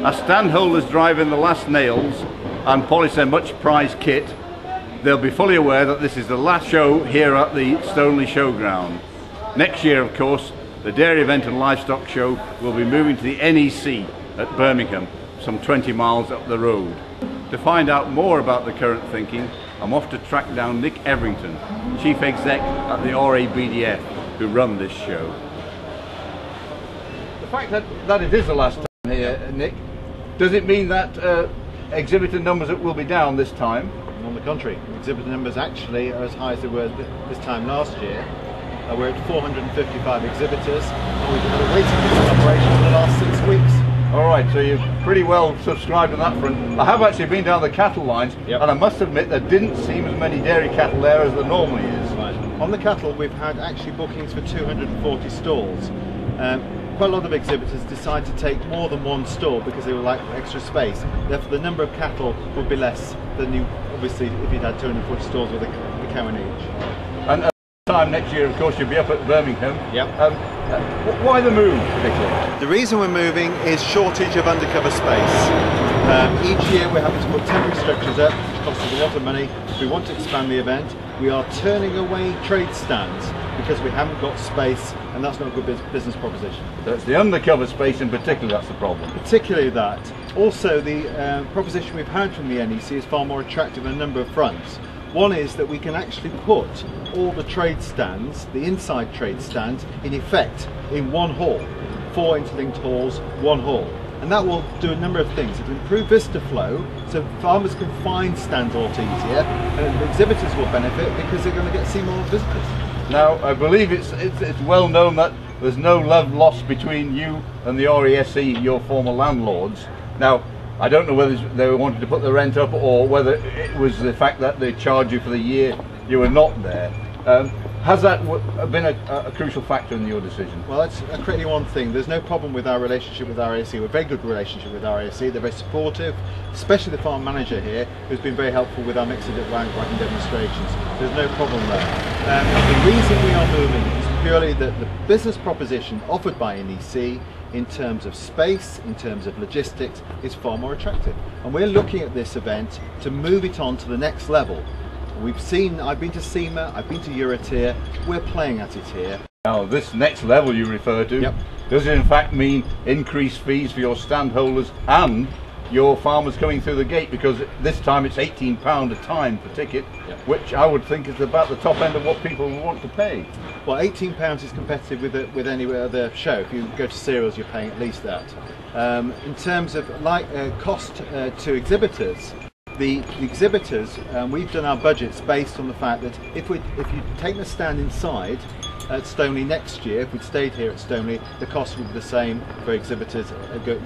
As stand holders drive in the last nails and polish their much prized kit, they'll be fully aware that this is the last show here at the Stoneleigh Showground. Next year, of course, the Dairy Event and Livestock Show will be moving to the NEC at Birmingham, some 20 miles up the road. To find out more about the current thinking, I'm off to track down Nick Everington, Chief Exec at the rabdf, who run this show. The fact that it is the last time here, Nick, does it mean that exhibitor numbers will be down this time? On the contrary, exhibitor numbers actually are as high as they were this time last year. We're at 455 exhibitors, and we've had a waiting list in operation for the last 6 weeks. Alright, so you're pretty well subscribed on that front. I have actually been down the cattle lines, yep, and I must admit there didn't seem as many dairy cattle there as there normally is. Right. On the cattle, we've had actually bookings for 240 stalls. Quite a lot of exhibitors decide to take more than one stall because they would like extra space. Therefore, the number of cattle would be less than you, obviously, if you'd had 240 stalls with a cow in each. And time next year, of course, you'll be up at Birmingham. Yep. Why the move, particularly? The reason we're moving is shortage of undercover space. Each year we're having to put temporary structures up, which costs us a lot of money. We want to expand the event. We are turning away trade stands because we haven't got space, and that's not a good business proposition. That's the undercover space in particular, that's the problem. Particularly that. Also, the proposition we've had from the NEC is far more attractive on a number of fronts. One is that we can actually put all the trade stands, the inside trade stands, in effect in one hall. 4 interlinked halls, one hall. And that will do a number of things. It will improve vista flow, so farmers can find stands a lot easier, and the exhibitors will benefit because they're going to see more visitors. Now, I believe it's well known that there's no love lost between you and the RESE, your former landlords. Now, I don't know whether they wanted to put the rent up or whether it was the fact that they charged you for the year you were not there. Has that been a crucial factor in your decision? Well, that's correctly one thing. There's no problem with our relationship with RAC. We're a very good relationship with RAC. They're very supportive, especially the farm manager here, who's been very helpful with our mixed wagon demonstrations. There's no problem there. The reason we are moving is purely that the business proposition offered by NEC in terms of space, in terms of logistics, is far more attractive. And we're looking at this event to move it on to the next level. I've been to SEMA, I've been to Eurotier, we're playing at it here. Now, this next level you refer to, yep, does it in fact mean increased fees for your stand holders and your farmers coming through the gate? Because this time it's £18 a time per ticket, yep, which I would think is about the top end of what people want to pay. Well, £18 is competitive with any other show. If you go to cereals, you're paying at least that. In terms of cost to exhibitors, the exhibitors, we've done our budgets based on the fact that if you take the stand inside at Stoneleigh next year, if we'd stayed here at Stoneleigh, the cost would be the same for exhibitors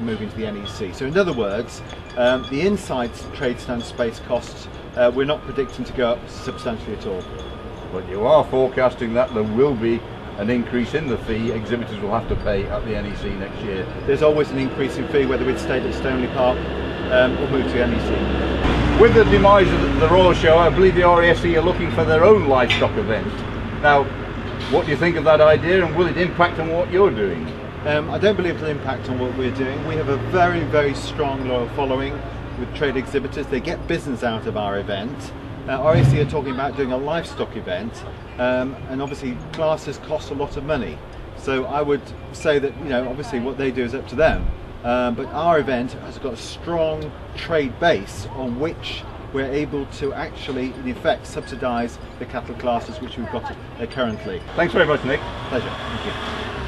moving to the NEC. So in other words, the inside trade stand space costs, we're not predicting to go up substantially at all. But you are forecasting that there will be an increase in the fee exhibitors will have to pay at the NEC next year. There's always an increase in fee whether we'd stayed at Stoneleigh Park or moved to NEC. With the demise of the Royal Show, I believe the RESE are looking for their own livestock event. Now, what do you think of that idea, and will it impact on what you're doing? I don't believe it'll impact on what we're doing. We have a very, very strong loyal following with trade exhibitors. They get business out of our event. RESE are talking about doing a livestock event, and obviously classes cost a lot of money. So I would say that, obviously what they do is up to them. But our event has got a strong trade base on which we're able to actually, in effect, subsidise the cattle classes which we've got currently. Thanks very much, Nick. Pleasure. Thank you.